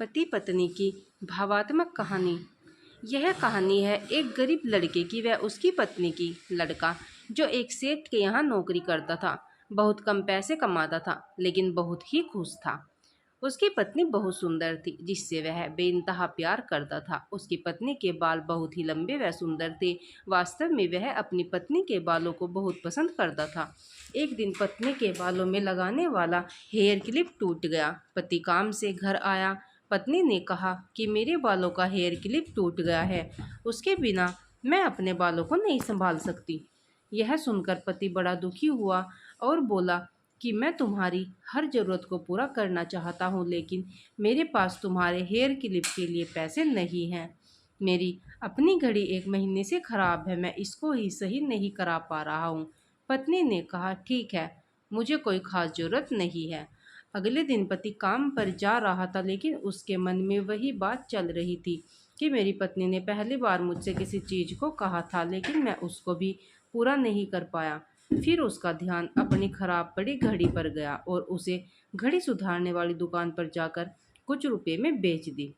पति पत्नी की भावात्मक कहानी। यह कहानी है एक गरीब लड़के की व उसकी पत्नी की। लड़का जो एक सेठ के यहाँ नौकरी करता था, बहुत कम पैसे कमाता था, लेकिन बहुत ही खुश था। उसकी पत्नी बहुत सुंदर थी, जिससे वह बेइंतहा प्यार करता था। उसकी पत्नी के बाल बहुत ही लंबे व सुंदर थे। वास्तव में वह अपनी पत्नी के बालों को बहुत पसंद करता था। एक दिन पत्नी के बालों में लगाने वाला हेयर क्लिप टूट गया। पति काम से घर आया। पत्नी ने कहा कि मेरे बालों का हेयर क्लिप टूट गया है, उसके बिना मैं अपने बालों को नहीं संभाल सकती। यह सुनकर पति बड़ा दुखी हुआ और बोला कि मैं तुम्हारी हर ज़रूरत को पूरा करना चाहता हूँ, लेकिन मेरे पास तुम्हारे हेयर क्लिप के लिए पैसे नहीं हैं। मेरी अपनी घड़ी 1 महीने से ख़राब है, मैं इसको ही सही नहीं करा पा रहा हूँ। पत्नी ने कहा, ठीक है, मुझे कोई ख़ास ज़रूरत नहीं है। अगले दिन पति काम पर जा रहा था, लेकिन उसके मन में वही बात चल रही थी कि मेरी पत्नी ने पहली बार मुझसे किसी चीज़ को कहा था, लेकिन मैं उसको भी पूरा नहीं कर पाया। फिर उसका ध्यान अपनी खराब पड़ी घड़ी पर गया और उसे घड़ी सुधारने वाली दुकान पर जाकर कुछ रुपए में बेच दी।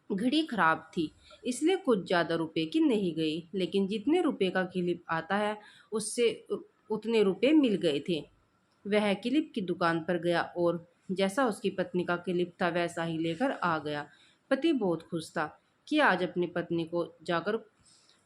घड़ी खराब थी, इसलिए कुछ ज़्यादा रुपए की नहीं गई, लेकिन जितने रुपए का क्लिप आता है उससे उतने रुपए मिल गए थे। वह क्लिप की दुकान पर गया और जैसा उसकी पत्नी का क्लिप था वैसा ही लेकर आ गया। पति बहुत खुश था कि आज अपनी पत्नी को जाकर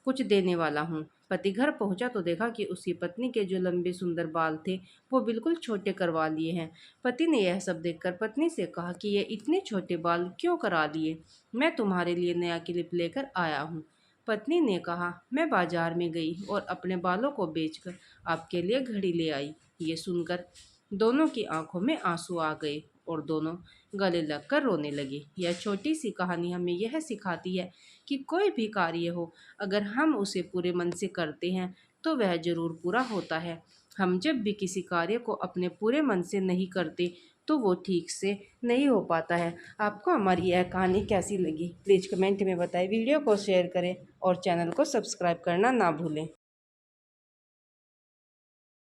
कुछ देने वाला हूँ। पति घर पहुंचा तो देखा कि उसकी पत्नी के जो लंबे सुंदर बाल थे वो बिल्कुल छोटे करवा लिए हैं। पति ने यह सब देखकर पत्नी से कहा कि ये इतने छोटे बाल क्यों करा लिए? मैं तुम्हारे लिए नया क्लिप लेकर आया हूँ। पत्नी ने कहा, मैं बाजार में गई और अपने बालों को बेचकर आपके लिए घड़ी ले आई। ये सुनकर दोनों की आंखों में आंसू आ गए और दोनों गले लगकर रोने लगे। यह छोटी सी कहानी हमें यह सिखाती है कि कोई भी कार्य हो, अगर हम उसे पूरे मन से करते हैं तो वह ज़रूर पूरा होता है। हम जब भी किसी कार्य को अपने पूरे मन से नहीं करते तो वो ठीक से नहीं हो पाता है। आपको हमारी यह कहानी कैसी लगी? प्लीज़ कमेंट में बताएं। वीडियो को शेयर करें और चैनल को सब्सक्राइब करना ना भूलें।